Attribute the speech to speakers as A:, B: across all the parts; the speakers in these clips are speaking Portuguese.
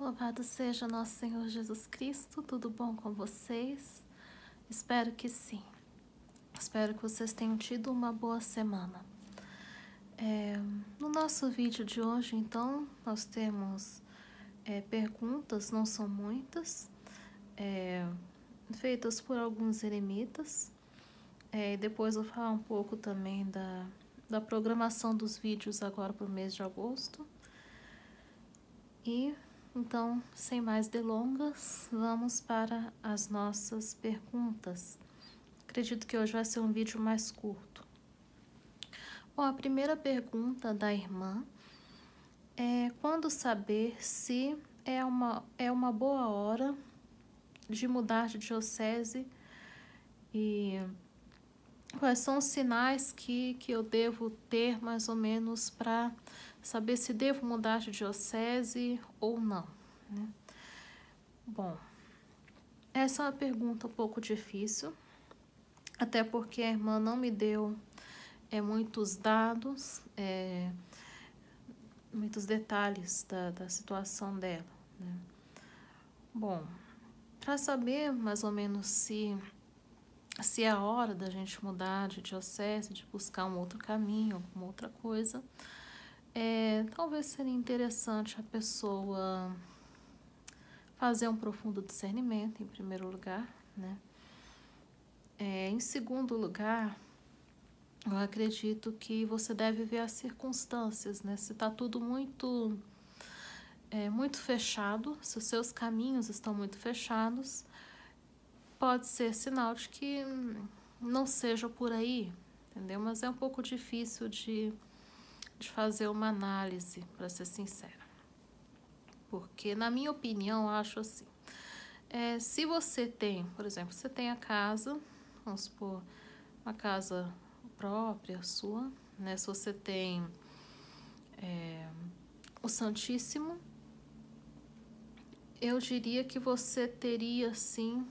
A: Louvado seja nosso Senhor Jesus Cristo, tudo bom com vocês? Espero que sim. Espero que vocês tenham tido uma boa semana. No nosso vídeo de hoje, então, nós temos perguntas, não são muitas, feitas por alguns eremitas. Depois eu vou falar um pouco também da programação dos vídeos agora para o mês de agosto. Então, sem mais delongas, vamos para as nossas perguntas. Acredito que hoje vai ser um vídeo mais curto. Bom, a primeira pergunta da irmã é quando saber se é uma boa hora de mudar de diocese e quais são os sinais que eu devo ter mais ou menos para saber se devo mudar de diocese ou não, né? Bom, essa é uma pergunta um pouco difícil, até porque a irmã não me deu muitos dados, muitos detalhes da situação dela, né? Bom, para saber mais ou menos se é a hora da gente mudar de diocese, de buscar um outro caminho, alguma outra coisa, talvez seria interessante a pessoa fazer um profundo discernimento, em primeiro lugar, né? Em segundo lugar, eu acredito que você deve ver as circunstâncias, né? Se está tudo muito fechado, se os seus caminhos estão muito fechados, pode ser sinal de que não seja por aí, entendeu? Mas é um pouco difícil de fazer uma análise, para ser sincera. Porque, na minha opinião, eu acho assim, se você tem, por exemplo, você tem a casa, vamos supor, uma casa própria, sua, né? Se você tem o Santíssimo, eu diria que você teria, sim,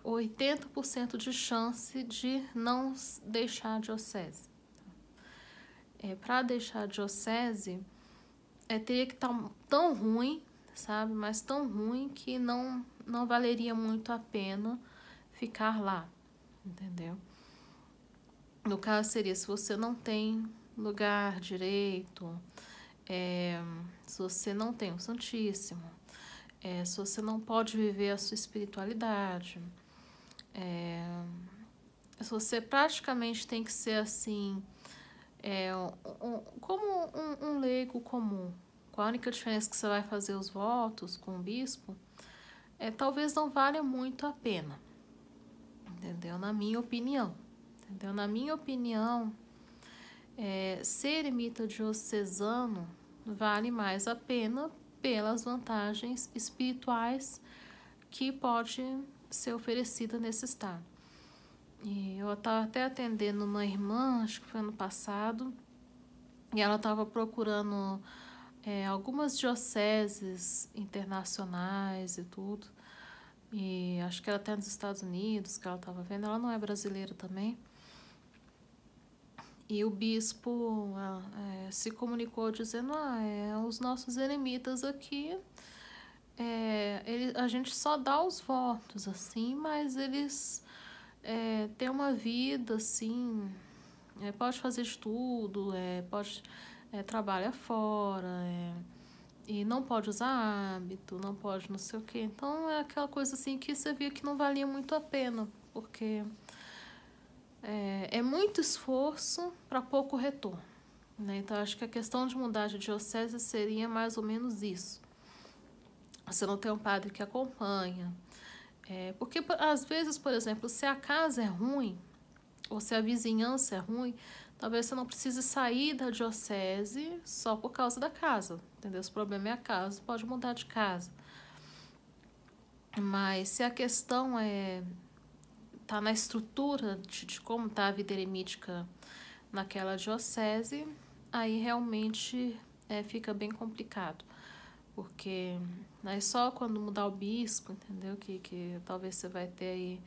A: 80% de chance de não deixar a diocese. Para deixar a diocese, teria que estar tão ruim, sabe? Mas tão ruim que não valeria muito a pena ficar lá, entendeu? No caso seria se você não tem lugar direito, se você não tem o Santíssimo, se você não pode viver a sua espiritualidade, se você praticamente tem que ser assim, como um leigo comum, com a única diferença que você vai fazer os votos com o bispo, talvez não valha muito a pena, entendeu? Na minha opinião, entendeu? Na minha opinião, ser eremita diocesano vale mais a pena pelas vantagens espirituais que pode ser oferecida nesse estado. E eu estava até atendendo uma irmã, acho que foi ano passado, e ela estava procurando algumas dioceses internacionais e tudo, e acho que era até nos Estados Unidos que ela estava vendo, ela não é brasileira também. E o bispo se comunicou dizendo, os nossos eremitas aqui, a gente só dá os votos, assim, mas eles têm uma vida, assim, pode fazer estudo, pode trabalhar fora, e não pode usar hábito, não pode não sei o quê. Então, é aquela coisa assim que você via que não valia muito a pena, porque é muito esforço para pouco retorno, né? Então, acho que a questão de mudar de diocese seria mais ou menos isso. Você não tem um padre que acompanha. Porque, às vezes, por exemplo, se a casa é ruim, ou se a vizinhança é ruim, talvez você não precise sair da diocese só por causa da casa, entendeu? Se o problema é a casa, pode mudar de casa. Mas se a questão tá na estrutura de como tá a vida eremítica naquela diocese, aí realmente fica bem complicado. Porque só quando mudar o bispo, entendeu? Que talvez você vai ter aí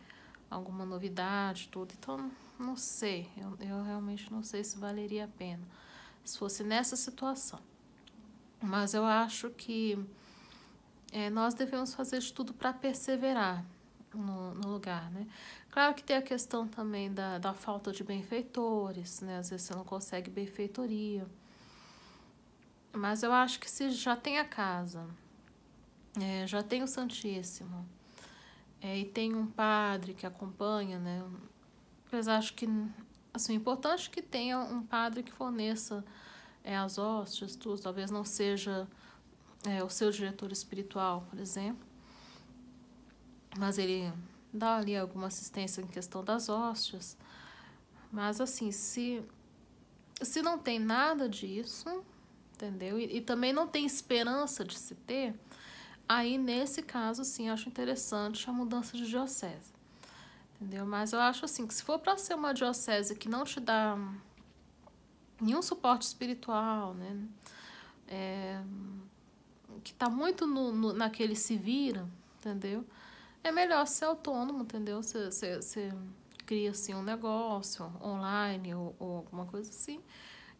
A: alguma novidade, tudo. Então, não sei. Eu realmente não sei se valeria a pena se fosse nessa situação. Mas eu acho que nós devemos fazer de tudo para perseverar no lugar, né? Claro que tem a questão também da falta de benfeitores, né? Às vezes você não consegue benfeitoria. Mas eu acho que se já tem a casa, já tem o Santíssimo, e tem um padre que acompanha, né? Mas acho que, assim, o importante é que tenha um padre que forneça as hóstias, tudo. Talvez não seja o seu diretor espiritual, por exemplo, mas ele dá ali alguma assistência em questão das hóstias. Mas, assim, se não tem nada disso, entendeu? E também não tem esperança de se ter, aí, nesse caso, sim, acho interessante a mudança de diocese. Entendeu? Mas eu acho assim, que se for para ser uma diocese que não te dá nenhum suporte espiritual, né? Que tá muito naquele se vira, entendeu? É melhor ser autônomo, entendeu? Você cria assim um negócio online ou alguma coisa assim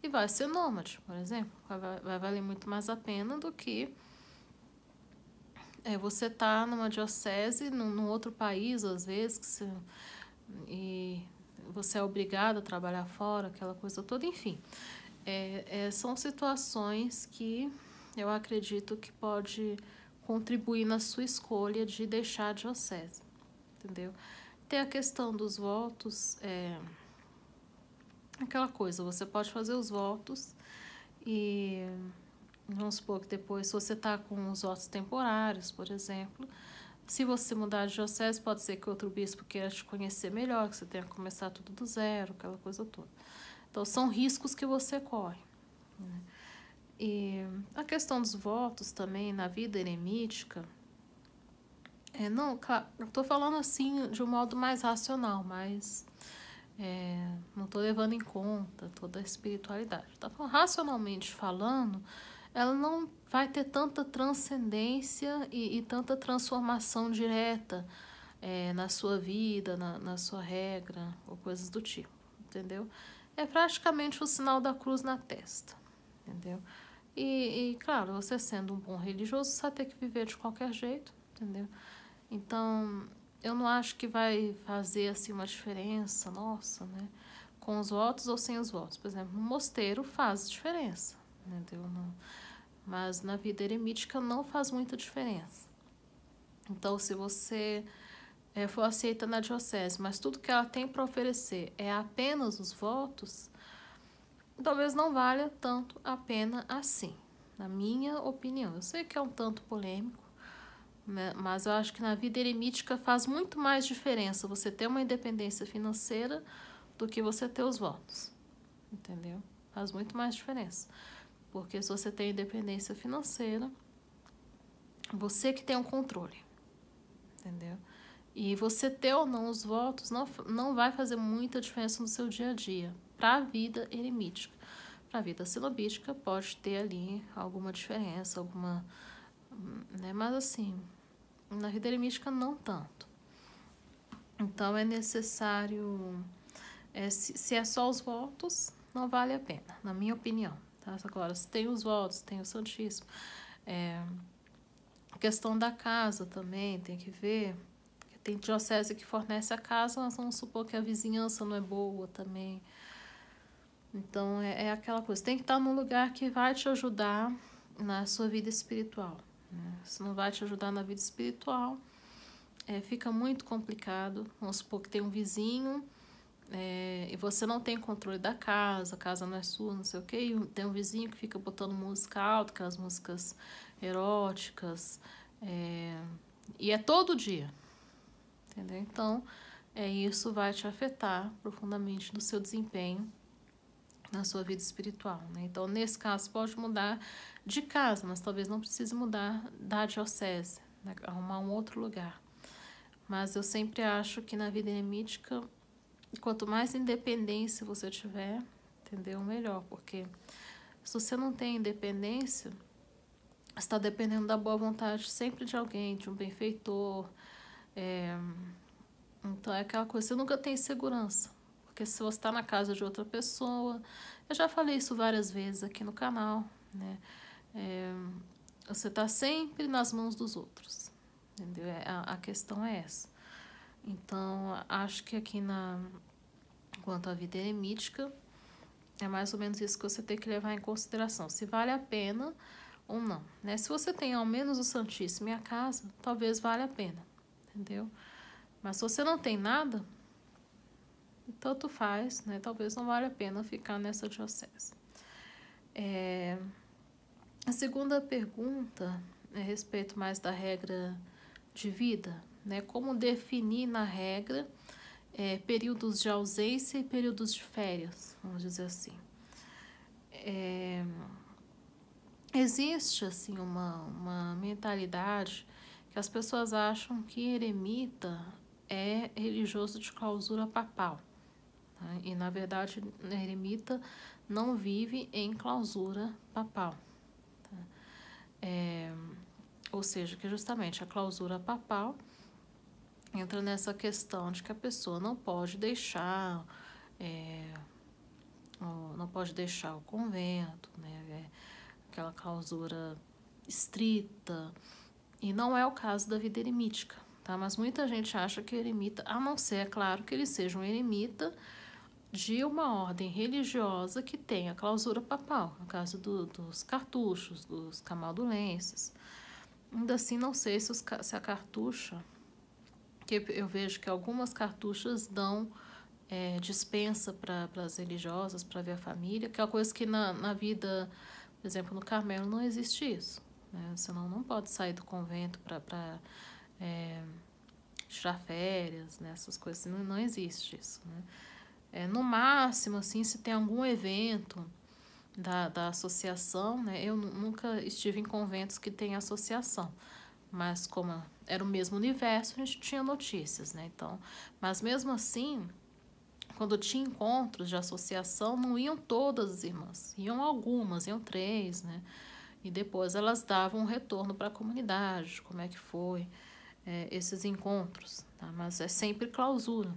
A: e vai ser nômade, por exemplo. Vai valer muito mais a pena do que você tá numa diocese, num outro país, às vezes, e você é obrigado a trabalhar fora, aquela coisa toda, enfim. São situações que eu acredito que pode contribuir na sua escolha de deixar a diocese, entendeu? Tem a questão dos votos, aquela coisa, você pode fazer os votos e vamos supor que depois, se você está com os votos temporários, por exemplo, se você mudar de diocese, pode ser que outro bispo queira te conhecer melhor, que você tenha que começar tudo do zero, aquela coisa toda. Então, são riscos que você corre, né? E a questão dos votos também na vida eremítica, não, claro, eu estou falando assim de um modo mais racional, mas não estou levando em conta toda a espiritualidade. Racionalmente falando, ela não vai ter tanta transcendência e tanta transformação direta na sua vida, na sua regra, ou coisas do tipo, entendeu? É praticamente o sinal da cruz na testa, entendeu? E claro, você sendo um bom religioso, você vai ter que viver de qualquer jeito, entendeu? Então, eu não acho que vai fazer assim uma diferença, nossa, né? Com os votos ou sem os votos. Por exemplo, no mosteiro faz diferença, entendeu? Mas na vida eremítica não faz muita diferença. Então, se você for aceita na diocese, mas tudo que ela tem para oferecer é apenas os votos, talvez não valha tanto a pena assim, na minha opinião. Eu sei que é um tanto polêmico, né, mas eu acho que na vida eremítica faz muito mais diferença você ter uma independência financeira do que você ter os votos, entendeu? Faz muito mais diferença. Porque se você tem independência financeira, você que tem um controle, entendeu? E você ter ou não os votos não vai fazer muita diferença no seu dia a dia para a vida eremítica. Para a vida silobítica pode ter ali alguma diferença, né? Mas assim, na vida eremítica não tanto. Então é necessário, se é só os votos, não vale a pena, na minha opinião. Tá? Agora, se tem os votos, tem o Santíssimo. A questão da casa também, tem que ver. Tem diocese que fornece a casa, mas vamos supor que a vizinhança não é boa também. Então, é aquela coisa. Tem que estar num lugar que vai te ajudar na sua vida espiritual, né? Se não vai te ajudar na vida espiritual, fica muito complicado. Vamos supor que tem um vizinho e você não tem controle da casa, a casa não é sua, não sei o quê, e tem um vizinho que fica botando música alta, aquelas músicas eróticas, e é todo dia, entendeu? Então, isso vai te afetar profundamente no seu desempenho na sua vida espiritual, né? Então, nesse caso, pode mudar de casa, mas talvez não precise mudar da diocese, né? Arrumar um outro lugar. Mas eu sempre acho que na vida eremítica, quanto mais independência você tiver, entendeu? Melhor, porque se você não tem independência, você está dependendo da boa vontade sempre de alguém, de um benfeitor. Então é aquela coisa, você nunca tem segurança. Porque se você está na casa de outra pessoa, eu já falei isso várias vezes aqui no canal, né? Você está sempre nas mãos dos outros, entendeu? A questão é essa. Então, acho que aqui quanto à vida eremítica, é mais ou menos isso que você tem que levar em consideração, se vale a pena ou não, né? Se você tem ao menos o Santíssimo em a casa, talvez valha a pena, entendeu? Mas se você não tem nada, tanto faz, né? Talvez não valha a pena ficar nessa diocese. A segunda pergunta é a respeito mais da regra de vida, né? Como definir na regra períodos de ausência e períodos de férias, vamos dizer assim. Existe assim uma mentalidade que as pessoas acham que eremita é religioso de clausura papal, tá? E na verdade eremita não vive em clausura papal, tá? Ou seja, que justamente a clausura papal entra nessa questão de que a pessoa não pode deixar o convento, né? Aquela clausura estrita, e não é o caso da vida eremítica, tá? Mas muita gente acha que eremita, a não ser, é claro, que ele seja um eremita de uma ordem religiosa que tenha clausura papal, no caso dos cartuchos, dos camaldulenses. Ainda assim, não sei se a cartucha, que eu vejo que algumas cartuchas dão dispensa para as religiosas, para ver a família, que é uma coisa que na vida, por exemplo, no Carmelo não existe isso, né? Você não pode sair do convento para tirar férias, né? Essas coisas, não existe isso, né? No máximo, assim, se tem algum evento da associação, né? Eu nunca estive em conventos que tem associação, mas como era o mesmo universo, a gente tinha notícias, né? Então, mas mesmo assim, quando tinha encontros de associação, não iam todas as irmãs, iam algumas, iam 3, né? E depois elas davam um retorno para a comunidade, como é que foi esses encontros, tá? Mas é sempre clausura,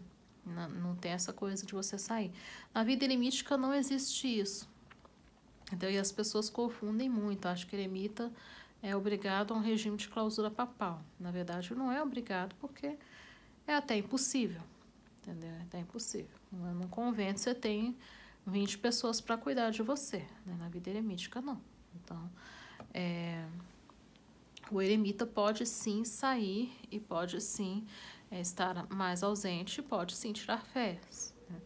A: não tem essa coisa de você sair. Na vida eremítica não existe isso, então, e as pessoas confundem muito, acham que eremita é obrigado a um regime de clausura papal. Na verdade, não é obrigado, porque é até impossível, entendeu? É até impossível. No convento você tem 20 pessoas para cuidar de você, né? Na vida eremítica não. Então, o eremita pode sim sair e pode sim estar mais ausente, pode sim tirar férias, né?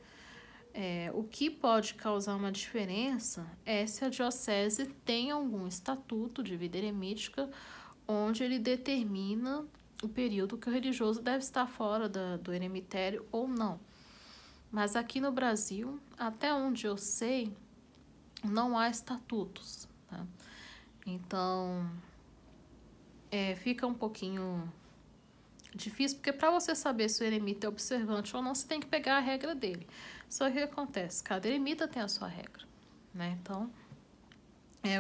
A: O que pode causar uma diferença é se a diocese tem algum estatuto de vida eremítica onde ele determina o período que o religioso deve estar fora do eremitério ou não. Mas aqui no Brasil, até onde eu sei, não há estatutos, tá? Então, fica um pouquinho difícil, porque para você saber se o eremita é observante ou não, você tem que pegar a regra dele. Só que o que acontece? Cada eremita tem a sua regra, né? Então,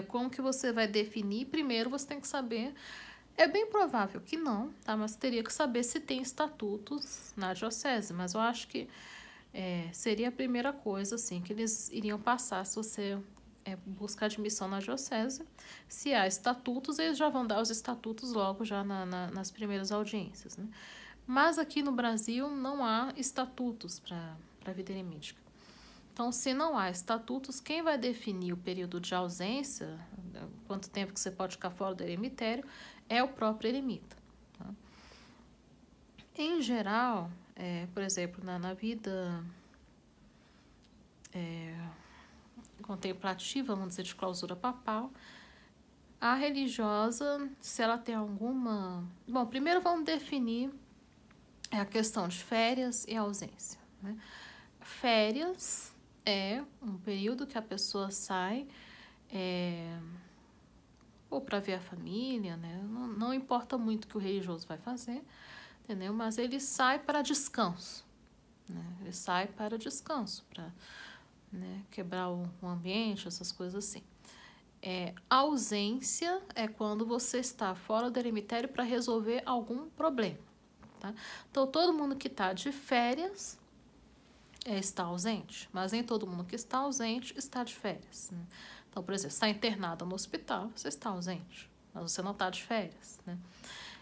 A: como que você vai definir? Primeiro, você tem que saber. É bem provável que não, tá? Mas teria que saber se tem estatutos na diocese. Mas eu acho que seria a primeira coisa, assim, que eles iriam passar se você buscar admissão na diocese. Se há estatutos, eles já vão dar os estatutos logo já nas primeiras audiências, né? Mas aqui no Brasil não há estatutos para a vida eremítica. Então, se não há estatutos, quem vai definir o período de ausência, quanto tempo que você pode ficar fora do eremitério, é o próprio eremita, tá? Em geral, por exemplo, na vida contemplativa, vamos dizer, de clausura papal, a religiosa, se ela tem alguma... Bom, primeiro vamos definir a questão de férias e ausência, né? Férias é um período que a pessoa sai ou para ver a família, né? Não importa muito o que o religioso vai fazer, entendeu? Mas ele sai para descanso, né? Ele sai para descanso, para quebrar o ambiente, essas coisas assim. Ausência é quando você está fora do eremitério para resolver algum problema, tá? Então, todo mundo que está de férias está ausente, mas nem todo mundo que está ausente está de férias, né? Então, por exemplo, você está internado no hospital, você está ausente, mas você não está de férias, né?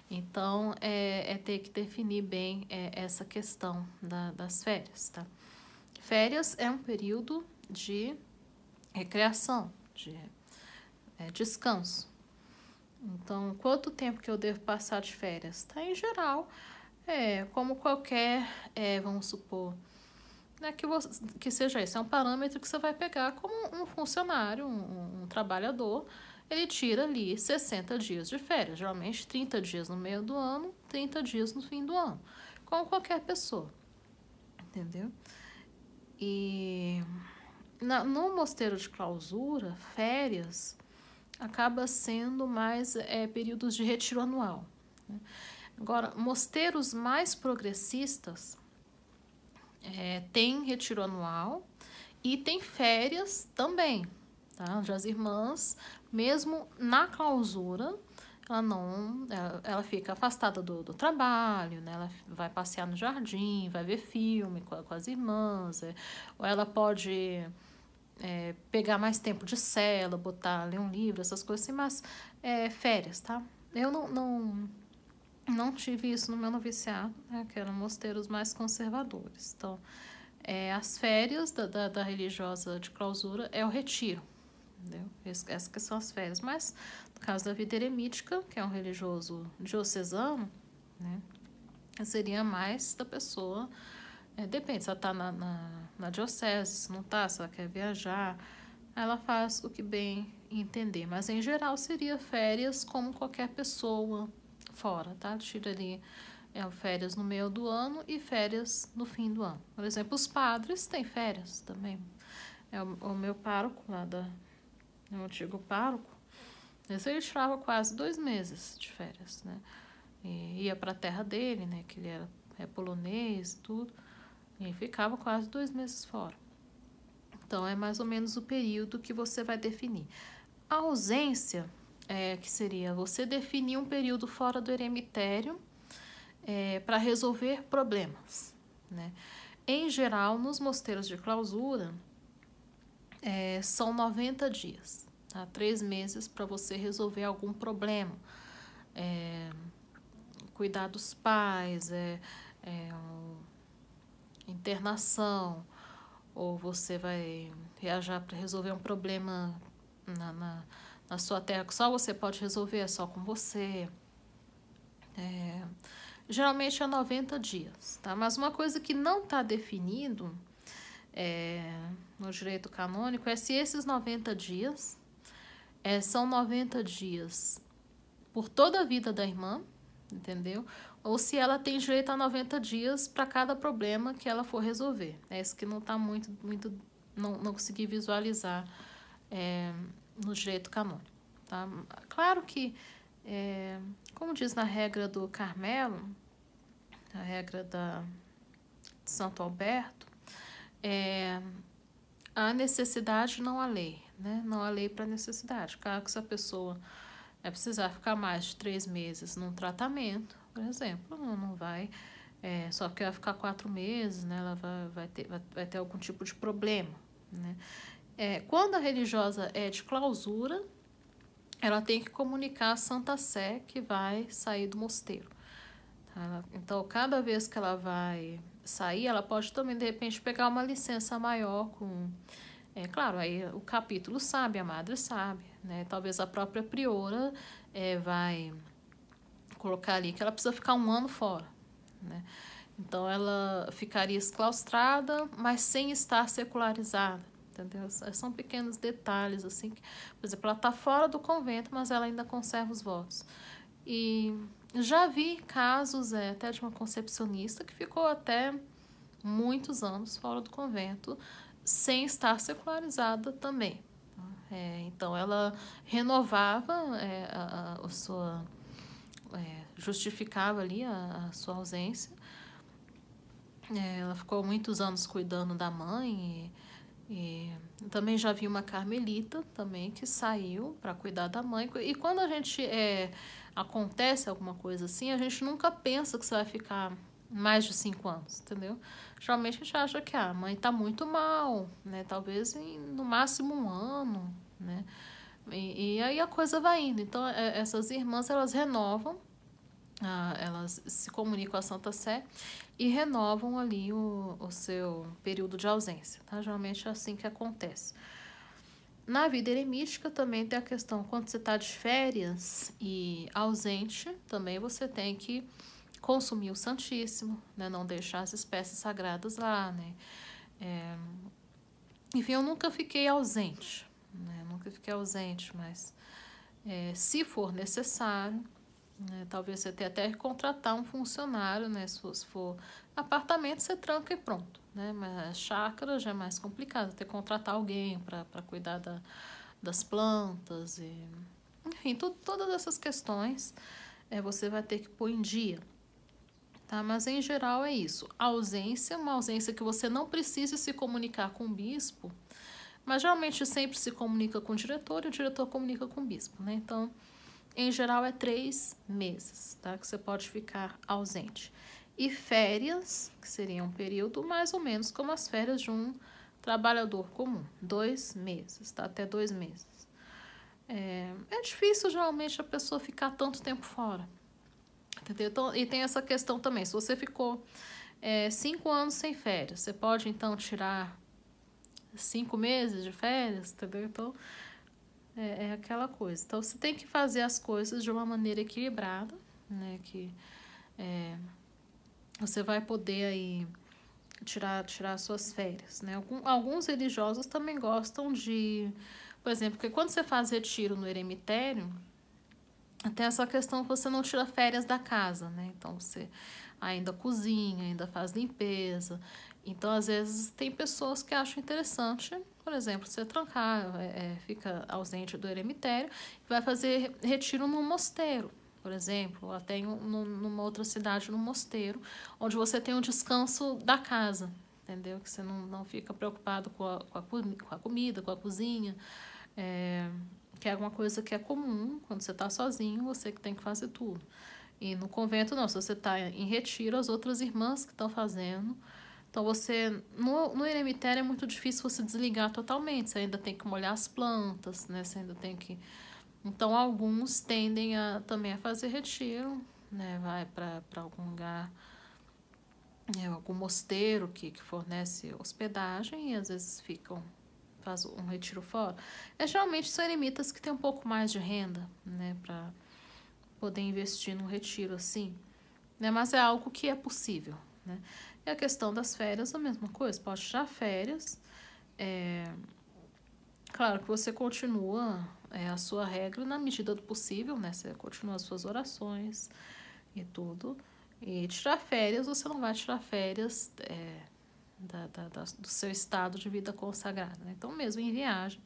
A: Então, é ter que definir bem essa questão das férias, tá? Férias é um período de recreação, de descanso. Então, quanto tempo que eu devo passar de férias? Tá, em geral, como qualquer, vamos supor, que seja isso, é um parâmetro que você vai pegar como um funcionário, um trabalhador, ele tira ali 60 dias de férias, geralmente 30 dias no meio do ano, 30 dias no fim do ano, como qualquer pessoa, entendeu? E no mosteiro de clausura, férias acaba sendo mais períodos de retiro anual, né? Agora, mosteiros mais progressistas tem retiro anual e tem férias também, tá? Já as irmãs, mesmo na clausura, ela fica afastada do trabalho, né? Ela vai passear no jardim, vai ver filme com as irmãs, ou ela pode pegar mais tempo de cela, ler um livro, essas coisas assim, mas férias, tá? Eu não tive isso no meu noviciado, né, que eram mosteiros mais conservadores. Então, as férias da religiosa de clausura é o retiro, entendeu? Essas que são as férias. Mas, no caso da vida eremítica, que é um religioso diocesano, né, seria mais da pessoa. Depende, se ela está na diocese, se não está, se ela quer viajar, ela faz o que bem entender. Mas, em geral, seria férias como qualquer pessoa fora, tá? Tira ali férias no meio do ano e férias no fim do ano. Por exemplo, os padres têm férias também. O meu pároco lá meu antigo pároco, ele tirava quase 2 meses de férias, né? E ia para a terra dele, né? Que ele era polonês e tudo. E ficava quase 2 meses fora. Então, é mais ou menos o período que você vai definir. A ausência, que seria você definir um período fora do eremitério para resolver problemas, né? Em geral, nos mosteiros de clausura, são 90 dias, tá? 3 meses para você resolver algum problema. Cuidar dos pais, internação, ou você vai viajar para resolver um problema na sua terra que só você pode resolver, é só com você. Geralmente é 90 dias, tá? Mas uma coisa que não está definido no direito canônico é se esses 90 dias são 90 dias por toda a vida da irmã, entendeu? Ou se ela tem direito a 90 dias para cada problema que ela for resolver. É isso que não está muito não consegui visualizar no direito canônico, tá? Claro que, como diz na regra do Carmelo, a regra de Santo Alberto, a necessidade não há lei, né? Não há lei para necessidade. Claro que se a pessoa precisar ficar mais de 3 meses num tratamento, por exemplo, não vai, só porque vai ficar 4 meses, né? Ela vai ter algum tipo de problema, né? Quando a religiosa é de clausura, ela tem que comunicar à Santa Sé que vai sair do mosteiro. Tá? Então, cada vez que ela vai sair, ela pode também, de repente, pegar uma licença maior com... claro, aí o capítulo sabe, a madre sabe, né? Talvez a própria priora vai colocar ali que ela precisa ficar 1 ano fora, né? Então, ela ficaria exclaustrada, mas sem estar secularizada, entendeu? São pequenos detalhes, assim, que, por exemplo, ela está fora do convento, mas ela ainda conserva os votos. E já vi casos até de uma concepcionista que ficou até muitos anos fora do convento, sem estar secularizada também. Então, ela renovava a sua... justificava ali a sua ausência. Ela ficou muitos anos cuidando da mãe e também já vi uma carmelita também que saiu para cuidar da mãe. E quando a gente acontece alguma coisa assim, a gente nunca pensa que você vai ficar mais de 5 anos, entendeu? Geralmente a gente acha que a mãe está muito mal, né? Talvez no máximo 1 ano, né? E aí a coisa vai indo. Então, essas irmãs, elas renovam, elas se comunicam com a Santa Sé e renovam ali o seu período de ausência, tá? Geralmente é assim que acontece. Na vida eremítica também tem a questão, quando você está de férias e ausente, também você tem que consumir o Santíssimo, né? Não deixar as espécies sagradas lá, né? Enfim, eu nunca fiquei ausente, né? Nunca fiquei ausente, mas se for necessário, né? Talvez você tenha até que contratar um funcionário, né? Se for apartamento, você tranca e pronto, né? Mas chácara já é mais complicado, ter que contratar alguém para cuidar das plantas, e enfim, todas essas questões você vai ter que pôr em dia. Tá? Mas em geral é isso. A ausência, uma ausência que você não precisa se comunicar com o bispo, mas geralmente sempre se comunica com o diretor comunica com o bispo, né? Então, em geral é 3 meses, tá? Que você pode ficar ausente. E férias, que seria um período mais ou menos como as férias de um trabalhador comum, 2 meses, tá? Até 2 meses. É difícil geralmente a pessoa ficar tanto tempo fora. Entendeu? Então, e tem essa questão também, se você ficou 5 anos sem férias, você pode então tirar 5 meses de férias, entendeu? Então, é aquela coisa. Então, você tem que fazer as coisas de uma maneira equilibrada, né? Que você vai poder aí tirar suas férias, né? Alguns religiosos também gostam de, por exemplo, porque quando você faz retiro no eremitério, tem essa questão que você não tira férias da casa, né? Então, você ainda cozinha, ainda faz limpeza. Então, às vezes, tem pessoas que acham interessante, por exemplo, você trancar, fica ausente do eremitério, vai fazer retiro num mosteiro, por exemplo, ou até numa outra cidade, num mosteiro, onde você tem um descanso da casa, entendeu? Que você não fica preocupado com a comida, com a cozinha, que é alguma coisa que é comum, quando você está sozinho, você que tem que fazer tudo. E no convento não, se você está em retiro, as outras irmãs que estão fazendo. Então você, no eremitério é muito difícil você desligar totalmente, você ainda tem que molhar as plantas, né? Você ainda tem que... Então alguns tendem também a fazer retiro, né? Vai para algum lugar, algum mosteiro que fornece hospedagem e às vezes faz um retiro fora. Geralmente são eremitas que têm um pouco mais de renda, né, para poder investir num retiro assim, né, mas é algo que é possível, né. E a questão das férias, a mesma coisa, pode tirar férias, claro que você continua a sua regra na medida do possível, né, você continua as suas orações e tudo, e tirar férias, você não vai tirar férias do seu estado de vida consagrada, né? Então, mesmo em viagem,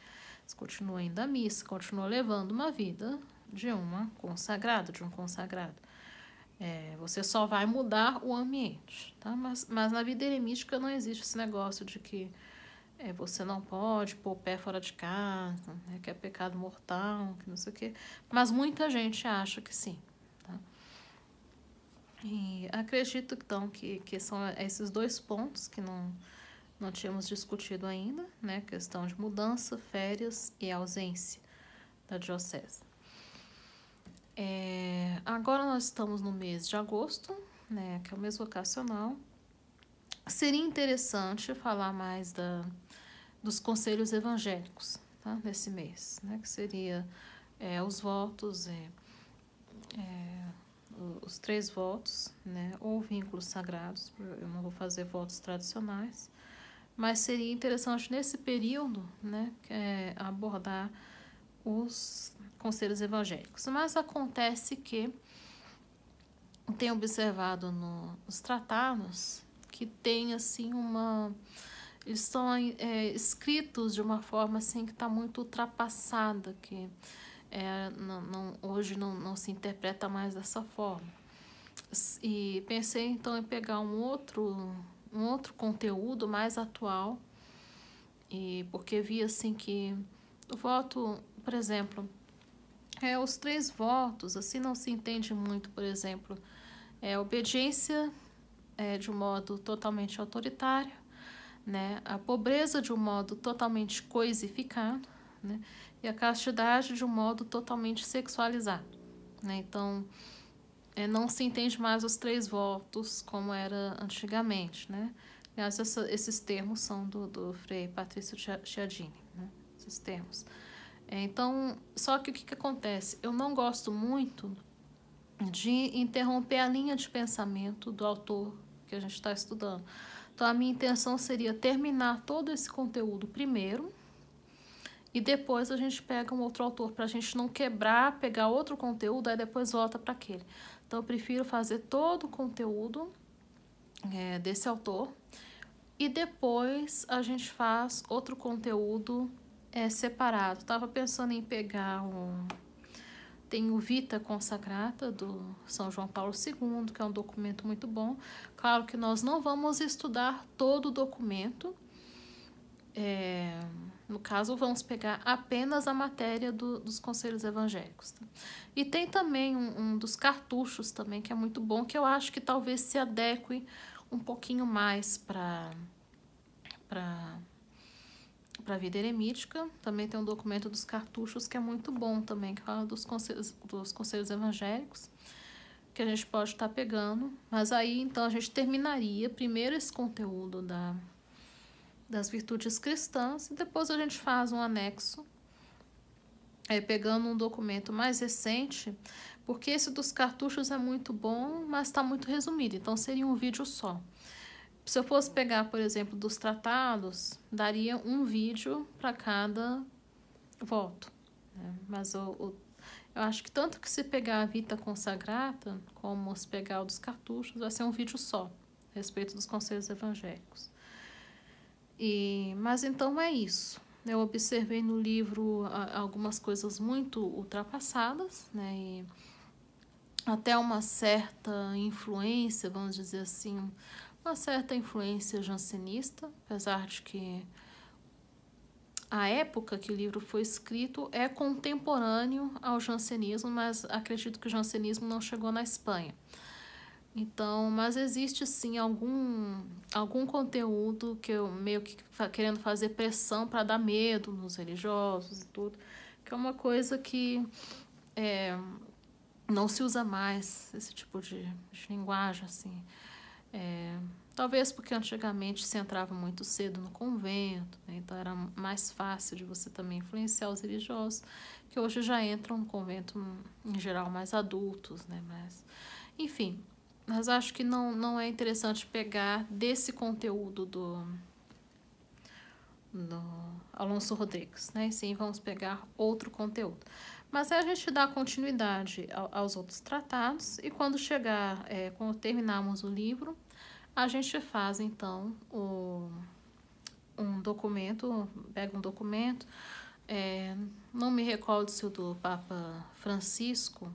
A: você continua indo à missa, continua levando uma vida de uma consagrada, de um consagrado. Você só vai mudar o ambiente, tá? Mas na vida eremística não existe esse negócio de que você não pode pôr o pé fora de casa, né? Que é pecado mortal, que não sei o quê. Mas muita gente acha que sim, tá? E acredito, então, que são esses 2 pontos que não tínhamos discutido ainda, né? Questão de mudança, férias e ausência da diocese. Agora nós estamos no mês de agosto, né? Que é o mês vocacional. Seria interessante falar mais dos conselhos evangélicos, tá? Nesse mês, né? Que seria os votos, os 3 votos, né? Ou vínculos sagrados. Eu não vou fazer votos tradicionais. Mas seria interessante nesse período, né, abordar os conselhos evangélicos. Mas acontece que tenho observado nos tratados que tem assim eles estão escritos de uma forma assim que está muito ultrapassada, que hoje não se interpreta mais dessa forma. E pensei então em pegar um outro conteúdo mais atual, e porque vi assim que o voto, por exemplo, os 3 votos, assim não se entende muito, por exemplo, obediência de um modo totalmente autoritário, né? A pobreza de um modo totalmente coisificado, né? E a castidade de um modo totalmente sexualizado, né? Então, não se entende mais os 3 votos como era antigamente, né? Aliás, esses termos são do Frei Patrício Chiadini, né? Esses termos. Então, só que o que acontece? Eu não gosto muito de interromper a linha de pensamento do autor que a gente está estudando. Então, a minha intenção seria terminar todo esse conteúdo primeiro e depois a gente pega um outro autor, para a gente não quebrar, pegar outro conteúdo, aí depois volta para aquele. Então, eu prefiro fazer todo o conteúdo desse autor e depois a gente faz outro conteúdo separado. Estava pensando em pegar tem o Vita Consagrata, do São João Paulo II, que é um documento muito bom. Claro que nós não vamos estudar todo o documento. No caso, vamos pegar apenas a matéria dos conselhos evangélicos. Tá? E tem também um dos cartuchos também, que é muito bom, que eu acho que talvez se adeque um pouquinho mais para a vida eremítica. Também tem um documento dos cartuchos que é muito bom também, que fala dos conselhos evangélicos, que a gente pode estar pegando. Mas aí, então, a gente terminaria primeiro esse conteúdo das virtudes cristãs e depois a gente faz um anexo, pegando um documento mais recente, porque esse dos cartuchos é muito bom, mas está muito resumido, então seria um vídeo só. Se eu fosse pegar, por exemplo, dos tratados, daria um vídeo para cada voto. Né? Mas eu acho que tanto que se pegar a Vita Consagrata, como se pegar o dos cartuchos, vai ser um vídeo só, a respeito dos conselhos evangélicos. Mas então é isso. Eu observei no livro algumas coisas muito ultrapassadas, né? E até uma certa influência, vamos dizer assim, uma certa influência jansenista, apesar de que a época que o livro foi escrito é contemporâneo ao jansenismo, mas acredito que o jansenismo não chegou na Espanha. Então, mas existe sim algum conteúdo que eu meio que querendo fazer pressão para dar medo nos religiosos e tudo, que é uma coisa que não se usa mais, esse tipo de linguagem, assim. Talvez porque antigamente se entrava muito cedo no convento, né? Então era mais fácil de você também influenciar os religiosos, que hoje já entram no convento, em geral, mais adultos, né? Mas, enfim, mas acho que não é interessante pegar desse conteúdo do Alonso Rodrigues, né? E sim, vamos pegar outro conteúdo. Mas aí a gente dá continuidade aos outros tratados e quando quando terminarmos o livro, a gente faz, então, um documento, pega um documento, não me recordo se o do Papa Francisco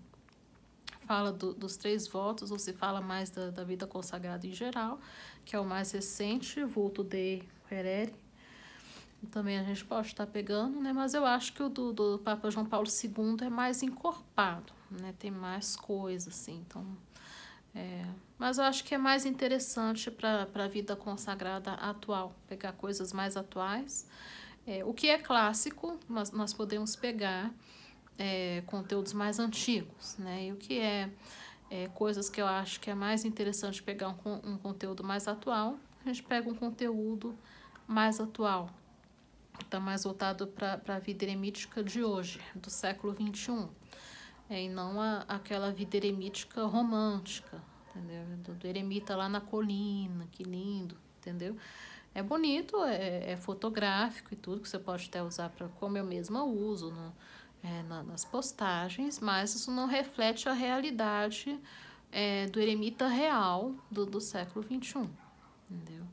A: fala dos 3 votos, ou se fala mais da vida consagrada em geral, que é o mais recente, Vulto Dei Quaerere. Também a gente pode estar pegando, né? Mas eu acho que o do Papa João Paulo II é mais encorpado, né? Tem mais coisa, assim, então... mas eu acho que é mais interessante para a vida consagrada atual, pegar coisas mais atuais. O que é clássico, nós podemos pegar conteúdos mais antigos, né? E o que coisas que eu acho que é mais interessante pegar um conteúdo mais atual, a gente pega um conteúdo mais atual, está mais voltado para a vida eremítica de hoje, do século XXI, e não aquela vida eremítica romântica, entendeu? Do eremita lá na colina, que lindo, entendeu? É bonito, é fotográfico e tudo, que você pode até usar para, como eu mesma uso nas postagens, mas isso não reflete a realidade do eremita real do século XXI, entendeu?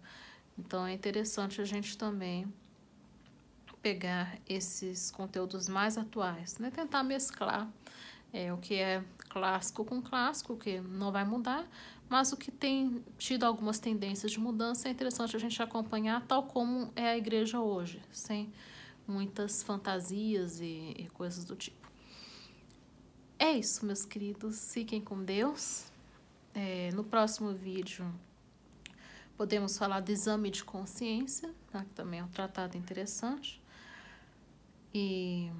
A: Então é interessante a gente também pegar esses conteúdos mais atuais, né? Tentar mesclar o que é clássico com clássico, que não vai mudar, mas o que tem tido algumas tendências de mudança é interessante a gente acompanhar, tal como é a igreja hoje, sem muitas fantasias e coisas do tipo. É isso, meus queridos. Fiquem com Deus. No próximo vídeo, podemos falar do exame de consciência, tá? Que também é um tratado interessante. E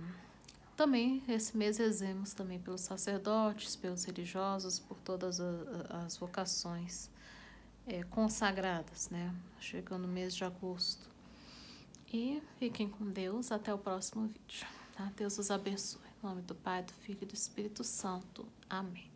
A: também, esse mês, rezemos também pelos sacerdotes, pelos religiosos, por todas as vocações consagradas, né? Chegando o mês de agosto. E fiquem com Deus. Até o próximo vídeo. Tá? Deus os abençoe. Em nome do Pai, do Filho e do Espírito Santo. Amém.